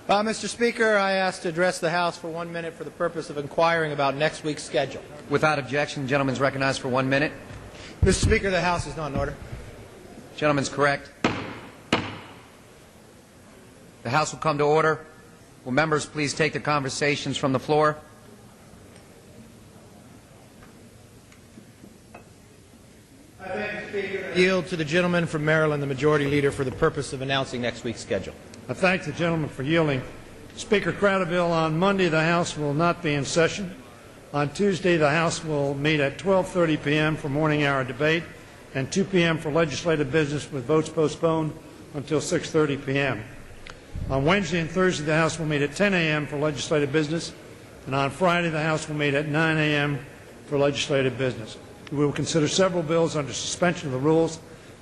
Mr. Speaker, I ask to address the House for 1 minute for the purpose of inquiring about next week's schedule. Without objection, the gentleman is recognized for 1 minute. Mr. Speaker, the House is not in order. Gentleman's correct. The House will come to order. Will members please take the conversations from the floor? I thank the Speaker. Yield to the gentleman from Maryland, the Majority Leader, for the purpose of announcing next week's schedule. I thank the gentleman for yielding. Speaker Crowderville, on Monday the House will not be in session. On Tuesday the House will meet at 12:30 p.m. for morning hour debate and 2 p.m. for legislative business with votes postponed until 6:30 p.m. On Wednesday and Thursday the House will meet at 10 a.m. for legislative business, and on Friday the House will meet at 9 a.m. for legislative business. We will consider several bills under suspension of the rules.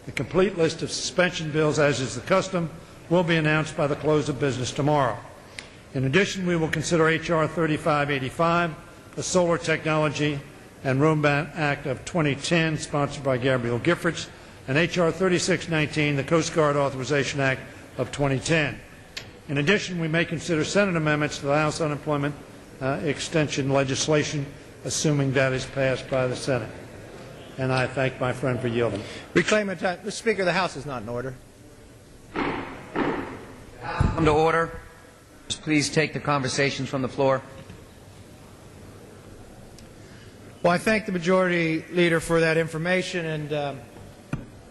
The complete list of suspension bills, as is the custom, will be announced by the close of business tomorrow. In addition, we will consider H.R. 3585, the Solar Technology and Roadmap Act of 2010, sponsored by Gabrielle Giffords, and H.R. 3619, the Coast Guard Authorization Act of 2010. In addition, we may consider Senate amendments to the House unemployment extension legislation, assuming that is passed by the Senate. And I thank my friend for yielding. Reclaim my time. Mr. Speaker, the House is not in order. Come to order. Please take the conversations from the floor. Well, I thank the Majority Leader for that information, and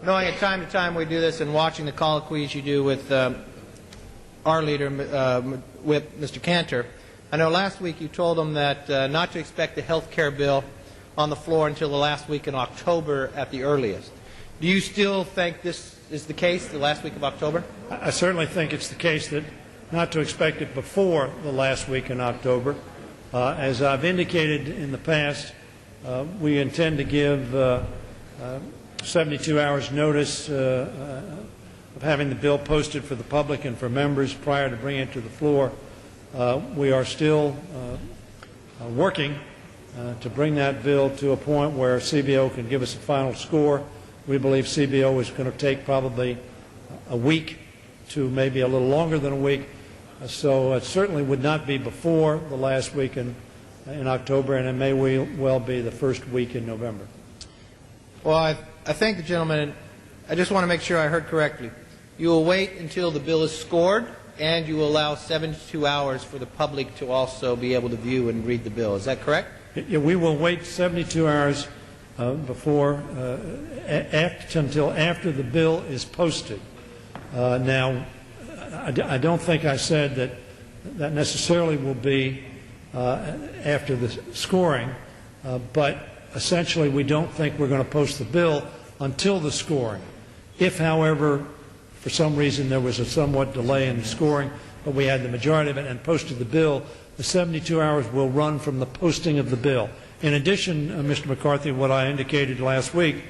knowing at time to time we do this and watching the colloquies you do with our leader, Whip, Mr. Cantor, I know last week you told him that not to expect the health care bill on the floor until the last week in October at the earliest. Do you still think this is the case, the last week of October? I certainly think it's the case that not to expect it before the last week in October. As I've indicated in the past, we intend to give 72 hours notice of having the bill posted for the public and for members prior to bringing it to the floor. We are still working to bring that bill to a point where CBO can give us a final score. We believe CBO is going to take probably a week to maybe a little longer than a week. So it certainly would not be before the last week in October, and it may well be the first week in November. Well, I thank the gentleman, and I just want to make sure I heard correctly. You will wait until the bill is scored, and you will allow 72 hours for the public to also be able to view and read the bill. Is that correct? Yeah, we will wait 72 hours until after the bill is posted. Now, I don't think I said that necessarily will be after the scoring, but essentially we don't think we're going to post the bill until the scoring. If, however, for some reason there was a somewhat delay in the scoring, but we had the majority of it and posted the bill, the 72 hours will run from the posting of the bill. In addition, Mr. McCarthy, what I indicated last week,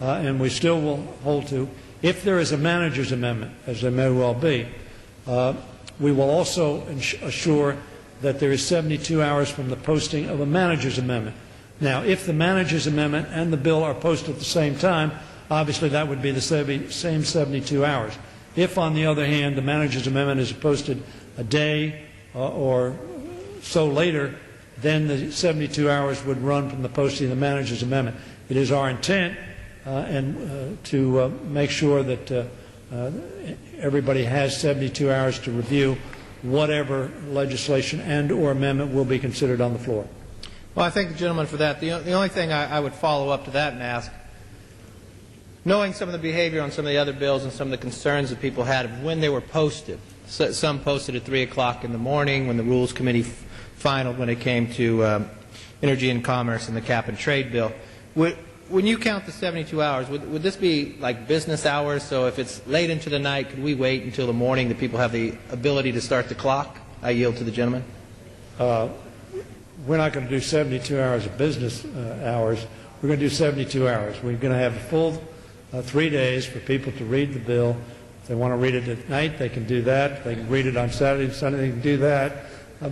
and we still will hold to, if there is a manager's amendment, as there may well be, we will also assure that there is 72 hours from the posting of a manager's amendment. Now, if the manager's amendment and the bill are posted at the same time, obviously that would be the same 72 hours. If, on the other hand, the manager's amendment is posted a day or so later, then the 72 hours would run from the posting of the manager's amendment. It is our intent to make sure that everybody has 72 hours to review whatever legislation and or amendment will be considered on the floor. Well, I thank the gentleman for that. The only thing I would follow up to that and ask, knowing some of the behavior on some of the other bills and some of the concerns that people had of when they were posted, some posted at 3 o'clock in the morning when the Rules Committee finaled when it came to Energy and Commerce and the Cap and Trade bill. When you count the 72 hours, would this be like business hours? So if it's late into the night, could we wait until the morning that people have the ability to start the clock? I yield to the gentleman. We're not going to do 72 hours of business hours. We're going to do 72 hours. We're going to have a full 3 days for people to read the bill. If they want to read it at night, they can do that. If they can read it on Saturday and Sunday, they can do that.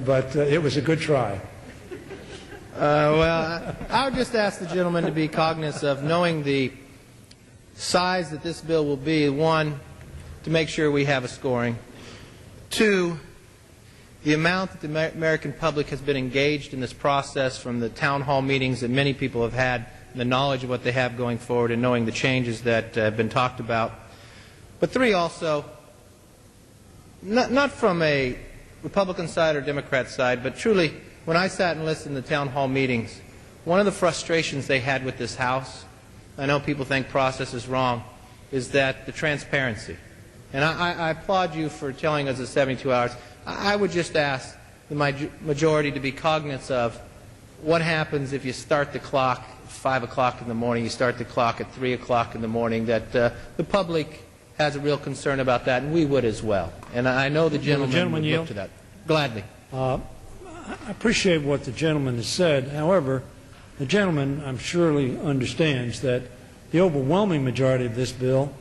But it was a good try. Well, I would just ask the gentleman to be cognizant of knowing the size that this bill will be. One, to make sure we have a scoring. Two, the amount that the American public has been engaged in this process, from the town hall meetings that many people have had, and the knowledge of what they have going forward, and knowing the changes that have been talked about. But three, also, not from a Republican side or Democrat side, but truly, when I sat and listened to town hall meetings, one of the frustrations they had with this House, I know people think process is wrong, is that the transparency. And I applaud you for telling us the 72 hours. I would just ask the majority to be cognizant of what happens if you start the clock at 5 o'clock in the morning, you start the clock at 3 o'clock in the morning, that the public has a real concern about that, and we would as well. And I know the gentleman would look to that. Gladly. I appreciate what the gentleman has said. However, the gentleman, I'm surely understands that the overwhelming majority of this bill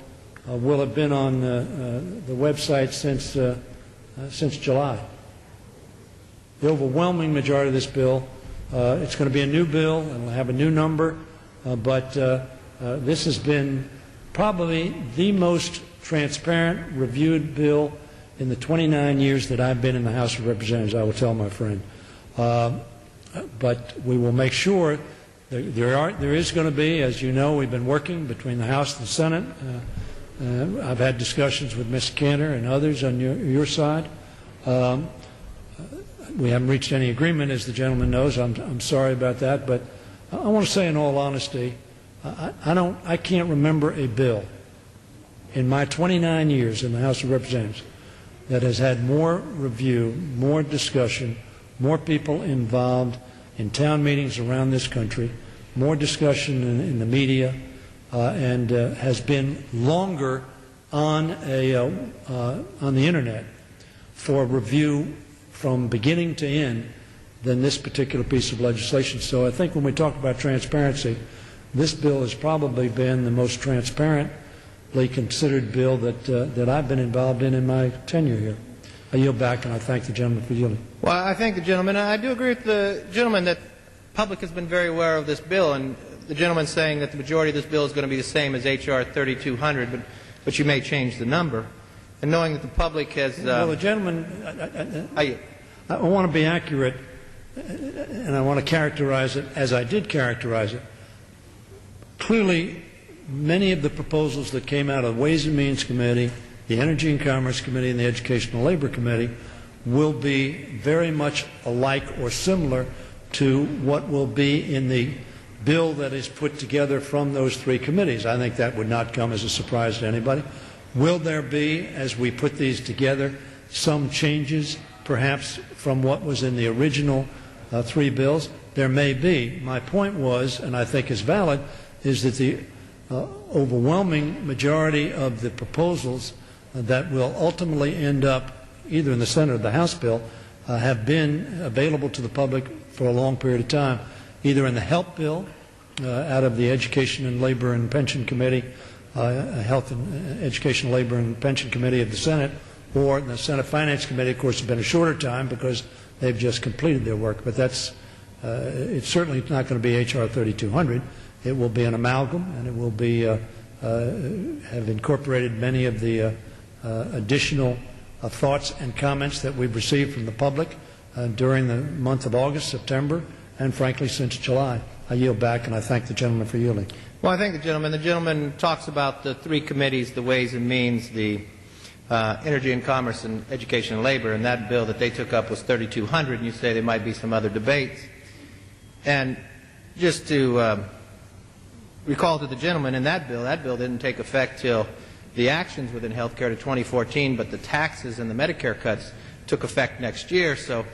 will have been on the website since July. The overwhelming majority of this bill, it's going to be a new bill and it'll have a new number, but this has been probably the most transparent, reviewed bill in the 29 years that I've been in the House of Representatives, I will tell my friend. But we will make sure that there is going to be, as you know, we've been working between the House and the Senate. I've had discussions with Mr. Cantor and others on your side. We haven't reached any agreement, as the gentleman knows. I'm sorry about that, but I want to say in all honesty, I can't remember a bill in my 29 years in the House of Representatives that has had more review, more discussion, more people involved in town meetings around this country, more discussion in the media, and has been longer on the internet for review from beginning to end than this particular piece of legislation. So I think when we talk about transparency, this bill has probably been the most transparently considered bill that I've been involved in my tenure here. I yield back, and I thank the gentleman for yielding. Well, I thank the gentleman. I do agree with the gentleman that the public has been very aware of this bill, and the gentleman saying that the majority of this bill is going to be the same as H.R. 3200, but you may change the number. And knowing that the public has... well, the gentleman, I want to be accurate, and I want to characterize it as I did characterize it. Clearly, many of the proposals that came out of the Ways and Means Committee, the Energy and Commerce Committee, and the Education and Labor Committee will be very much alike or similar to what will be in the bill that is put together from those three committees. I think that would not come as a surprise to anybody. Will there be, as we put these together, some changes, perhaps from what was in the original three bills? There may be. My point was, and I think is valid, is that the overwhelming majority of the proposals that will ultimately end up either in the Senate or the House bill have been available to the public for a long period of time, either in the HELP bill out of the Education and Labor and Pension Committee, Health and Education, Labor and Pension Committee of the Senate, or the Senate Finance Committee. Of course, it's been a shorter time because they've just completed their work, but that's it's certainly not going to be H.R. 3200. It will be an amalgam, and it will be have incorporated many of the additional thoughts and comments that we've received from the public during the month of August, September, and frankly since July. I yield back, and I thank the gentleman for yielding. Well, I thank the gentleman. The gentleman talks about the three committees, the Ways and Means, the Energy and Commerce, and Education and Labor, and that bill that they took up was 3200, and you say there might be some other debates. And just to recall to the gentleman, in that bill didn't take effect till the actions within health care to 2014, but the taxes and the Medicare cuts took effect next year. So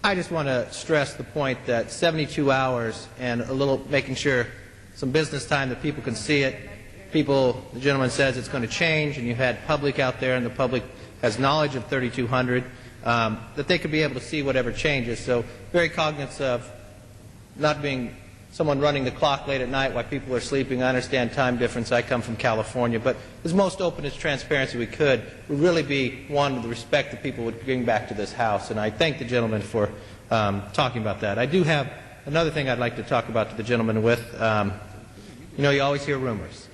I just want to stress the point that 72 hours and a little making sure some business time that people can see it. People, the gentleman says it's going to change, and you've had public out there, and the public has knowledge of 3200, that they could be able to see whatever changes. So very cognizant of not being someone running the clock late at night while people are sleeping. I understand time difference. I come from California. But as most open as transparency we could would really be one of the respect that people would bring back to this House. And I thank the gentleman for talking about that. I do have another thing I'd like to talk about to the gentleman with. You know, you always hear rumors.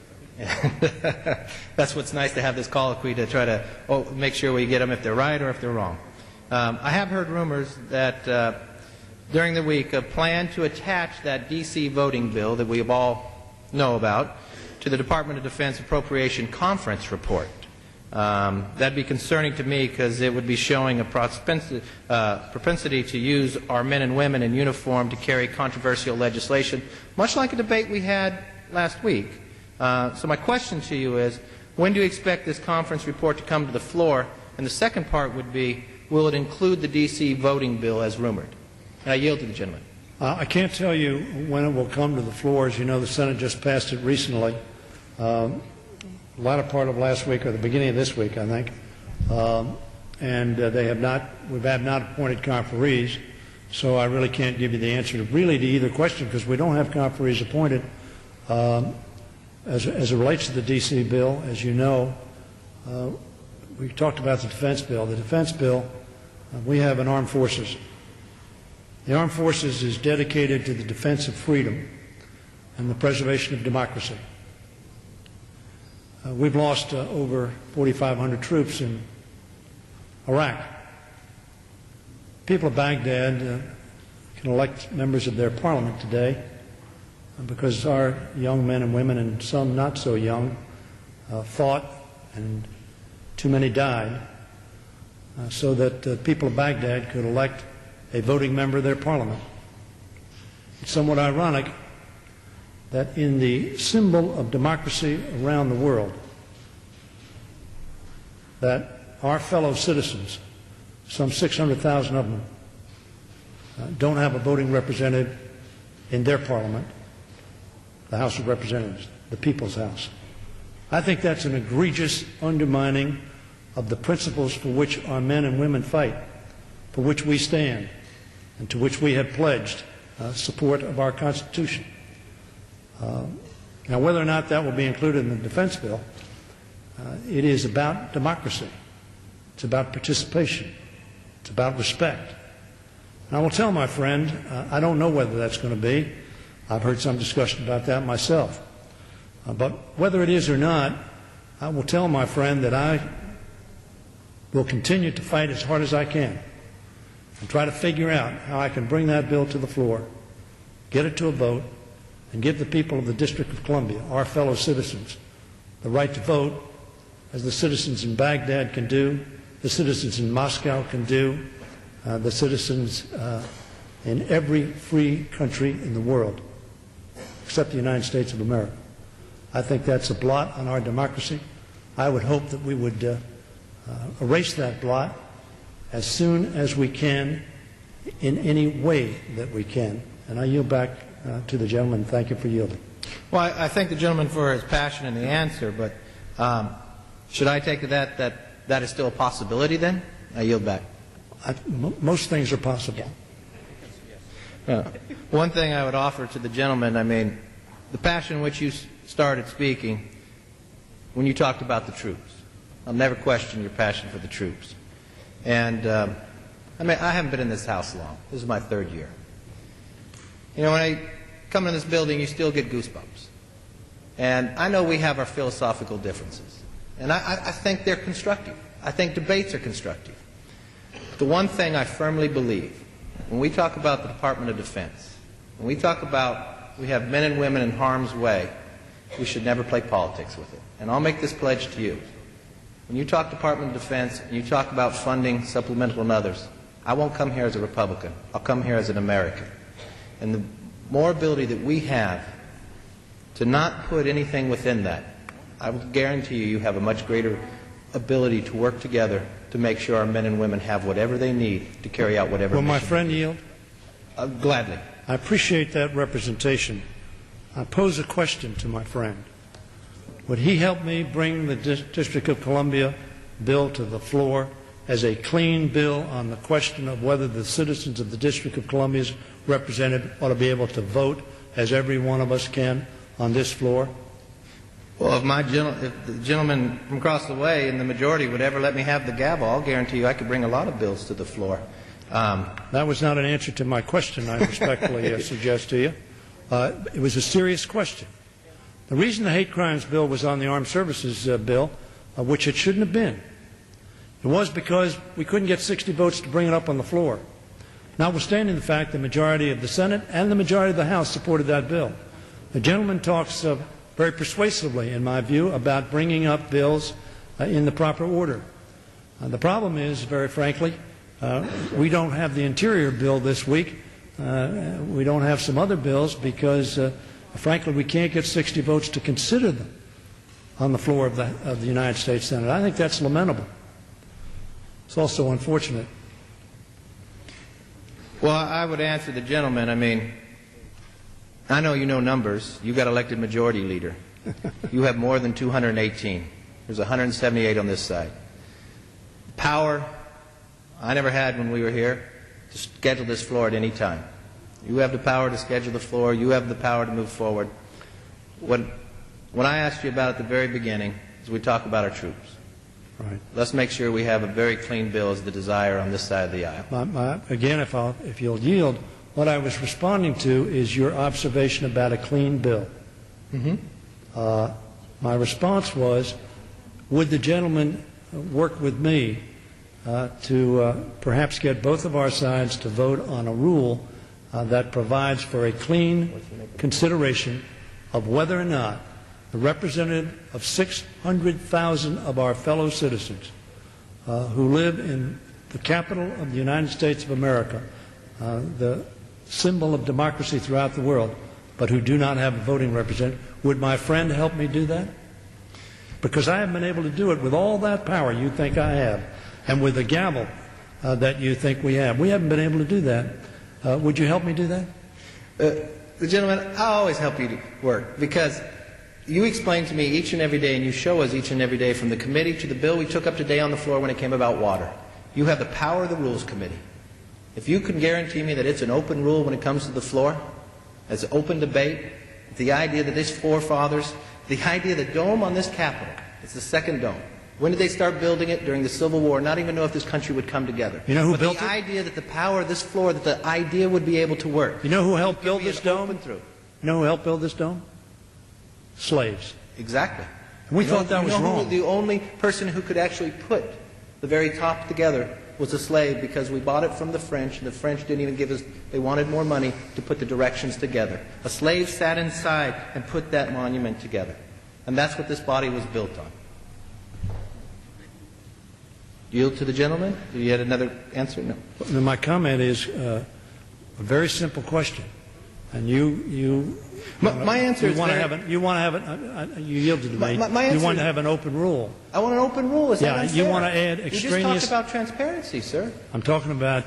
That's what's nice to have this colloquy to try to make sure we get them if they're right or if they're wrong. I have heard rumors that during the week a plan to attach that D.C. voting bill that we all know about to the Department of Defense Appropriation Conference report. That'd be concerning to me because it would be showing a propensity to use our men and women in uniform to carry controversial legislation, much like a debate we had last week. So my question to you is, when do you expect this conference report to come to the floor? And the second part would be, will it include the D.C. voting bill as rumored? And I yield to the gentleman. I can't tell you when it will come to the floor. As you know, the Senate just passed it recently. The latter part of last week or the beginning of this week, I think, and we have not appointed conferees, so I really can't give you the answer to either question because we don't have conferees appointed. As it relates to the D.C. bill, as you know, we talked about the defense bill. The defense bill, we have an armed forces. The armed forces is dedicated to the defense of freedom and the preservation of democracy. We've lost over 4,500 troops in Iraq. People of Baghdad can elect members of their parliament today because our young men and women, and some not so young, fought and too many died so that the people of Baghdad could elect a voting member of their parliament. It's somewhat ironic that in the symbol of democracy around the world, that our fellow citizens, some 600,000 of them, don't have a voting representative in their parliament, the House of Representatives, the People's House. I think that's an egregious undermining of the principles for which our men and women fight, for which we stand, and to which we have pledged support of our Constitution. Now, whether or not that will be included in the defense bill, it is about democracy. It's about participation. It's about respect. And I will tell my friend, I don't know whether that's going to be. I've heard some discussion about that myself. But whether it is or not, I will tell my friend that I will continue to fight as hard as I can and try to figure out how I can bring that bill to the floor, get it to a vote, and give the people of the District of Columbia, our fellow citizens, the right to vote, as the citizens in Baghdad can do, the citizens in Moscow can do, the citizens in every free country in the world, except the United States of America. I think that's a blot on our democracy. I would hope that we would erase that blot as soon as we can, in any way that we can. And I yield back to the gentleman. Thank you for yielding. Well, I thank the gentleman for his passion in the answer, but should I take that that is still a possibility then? I yield back. Most things are possible. One thing I would offer to the gentleman, I mean, the passion in which you started speaking when you talked about the troops. I'll never question your passion for the troops. And I mean, I haven't been in this house long. This is my third year. You know, when I come in this building, you still get goosebumps. And I know we have our philosophical differences. And I think they're constructive. I think debates are constructive. The one thing I firmly believe, when we talk about the Department of Defense, when we talk about we have men and women in harm's way, we should never play politics with it. And I'll make this pledge to you. When you talk Department of Defense and you talk about funding supplemental and others, I won't come here as a Republican. I'll come here as an American. And the more ability that we have to not put anything within that, I will guarantee you have a much greater ability to work together to make sure our men and women have whatever they need to carry out whatever mission. Will my friend yield? Gladly. I appreciate that representation. I pose a question to my friend. Would he help me bring the District of Columbia bill to the floor as a clean bill on the question of whether the citizens of the District of Columbia's representative ought to be able to vote, as every one of us can, on this floor? Well, if the gentleman from across the way in the majority would ever let me have the gavel, I'll guarantee you I could bring a lot of bills to the floor. That was not an answer to my question, I respectfully suggest to you. It was a serious question. The reason the hate crimes bill was on the armed services bill, which it shouldn't have been, It was because we couldn't get 60 votes to bring it up on the floor. Notwithstanding the fact the majority of the Senate and the majority of the House supported that bill. The gentleman talks very persuasively, in my view, about bringing up bills in the proper order. The problem is, very frankly, we don't have the Interior bill this week. We don't have some other bills because, frankly, we can't get 60 votes to consider them on the floor of the United States Senate. I think that's lamentable. It's also unfortunate. Well, I would answer the gentleman. I mean, I know you know numbers. You got elected majority leader. You have more than 218. There's 178 on this side. Power I never had when we were here to schedule this floor at any time. You have the power to schedule the floor. You have the power to move forward. When I asked you about at the very beginning is we talk about our troops. Right. Let's make sure we have a very clean bill as the desire on this side of the aisle. Again, if you'll yield, what I was responding to is your observation about a clean bill. My response was, would the gentleman work with me to perhaps get both of our sides to vote on a rule that provides for a clean consideration of whether or not the representative of 600,000 of our fellow citizens who live in the capital of the United States of America, the symbol of democracy throughout the world, but who do not have a voting representative, would my friend help me do that? Because I haven't been able to do it with all that power you think I have, and with the gavel that you think we have. We haven't been able to do that. Would you help me do that? The gentleman, I always help you to work, because you explain to me each and every day, and you show us each and every day, from the committee to the bill we took up today on the floor when it came about water. You have the power of the Rules Committee. If you can guarantee me that it's an open rule when it comes to the floor, it's open debate, the idea that these forefathers, the idea of the dome on this Capitol, it's the second dome. When did they start building it? During the Civil War. Not even know if this country would come together. You know who built it? The idea that the power of this floor, that the idea would be able to work. You know who helped build this dome? You know who helped build this dome? Slaves. Exactly. And we thought that was wrong. The only person who could actually put the very top together was a slave, because we bought it from the French, and the French didn't even give us, they wanted more money to put the directions together. A slave sat inside and put that monument together. And that's what this body was built on. Yield to the gentleman? Do you have another answer? No. My comment is a very simple question. And my answer is you yield to the debate. You want to have an open rule. I want an open rule. Is that unfair? You want to add extraneous. You just talked about transparency, sir. I'm talking about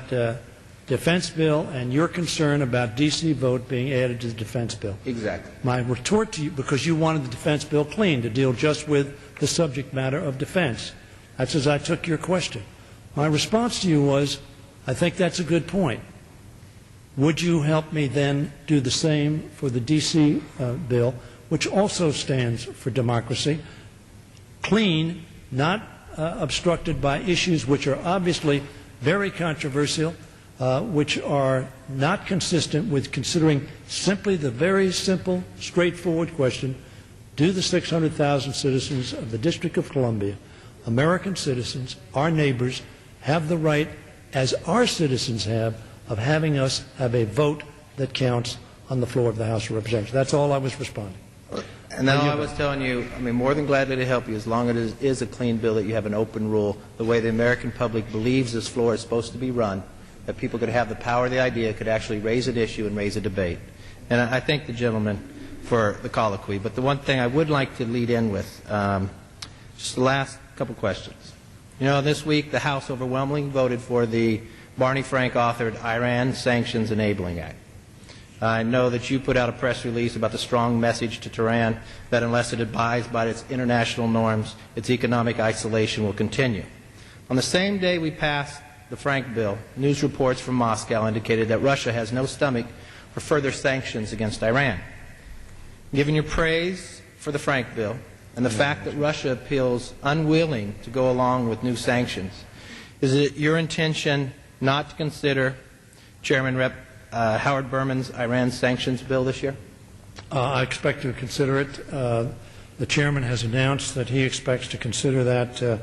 defense bill and your concern about D.C. vote being added to the defense bill. Exactly. My retort to you, because you wanted the defense bill clean to deal just with the subject matter of defense. That's as I took your question. My response to you was, I think that's a good point. Would you help me then do the same for the D.C. bill, which also stands for democracy, clean, not obstructed by issues which are obviously very controversial, which are not consistent with considering simply the very simple, straightforward question, do the 600,000 citizens of the District of Columbia, American citizens, our neighbors, have the right, as our citizens have, of having us have a vote that counts on the floor of the House of Representatives? That's all I was responding. And now I was telling you, I mean, more than gladly to help you, as long as it is a clean bill, that you have an open rule, the way the American public believes this floor is supposed to be run, that people could have the power of the idea, could actually raise an issue and raise a debate. And I thank the gentleman for the colloquy. But the one thing I would like to lead in with, just the last couple questions. You know, this week the House overwhelmingly voted for the Barney Frank authored Iran Sanctions Enabling Act. I know that you put out a press release about the strong message to Tehran that unless it abides by its international norms, its economic isolation will continue. On the same day we passed the Frank bill, news reports from Moscow indicated that Russia has no stomach for further sanctions against Iran. Given your praise for the Frank bill and the fact that Russia appeals unwilling to go along with new sanctions, is it your intention not to consider Chairman Rep. Howard Berman's Iran sanctions bill this year? I expect to consider it. The chairman has announced that he expects to consider that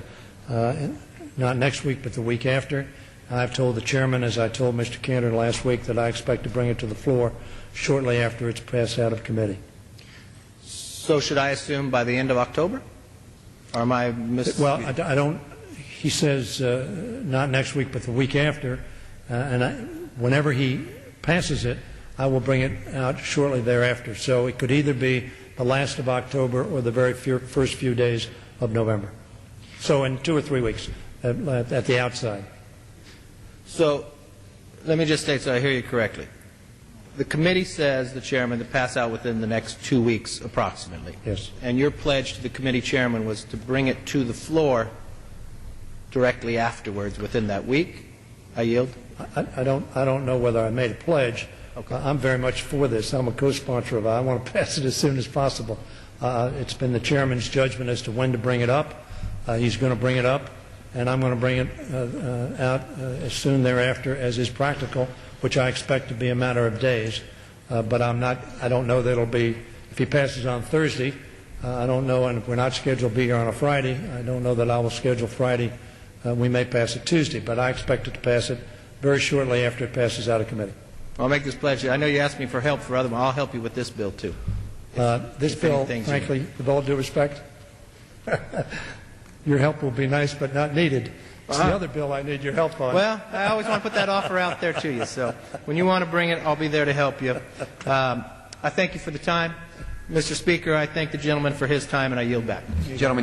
not next week, but the week after. I've told the chairman, as I told Mr. Cantor last week, that I expect to bring it to the floor shortly after it's passed out of committee. So should I assume by the end of October? Or am I Well, I don't. He says not next week, but the week after, whenever he passes it, I will bring it out shortly thereafter. So it could either be the last of October or the very first few days of November. So in 2 or 3 weeks at the outside. So let me just state so I hear you correctly. The committee says, the chairman, to pass out within the next 2 weeks approximately. Yes. And your pledge to the committee chairman was to bring it to the floor directly afterwards within that week. I yield. I don't know whether I made a pledge. Okay. I'm very much for this. I'm a co-sponsor of it. I want to pass it as soon as possible. It's been the chairman's judgment as to when to bring it up. He's going to bring it up, and I'm going to bring it out as soon thereafter as is practical, which I expect to be a matter of days. But I don't know that it'll be, if he passes on Thursday, I don't know, and if we're not scheduled to be here on a Friday, I don't know that I will schedule Friday. We may pass it Tuesday, but I expect it to pass it very shortly after it passes out of committee. I'll make this pledge. I know you asked me for help for other ones. I'll help you with this bill, too. This bill, frankly, with all due respect, your help will be nice but not needed. It's the other bill I need your help on. Well, I always want to put that offer out there to you. So when you want to bring it, I'll be there to help you. I thank you for the time. Mr. Speaker, I thank the gentleman for his time, and I yield back. Gentlemen,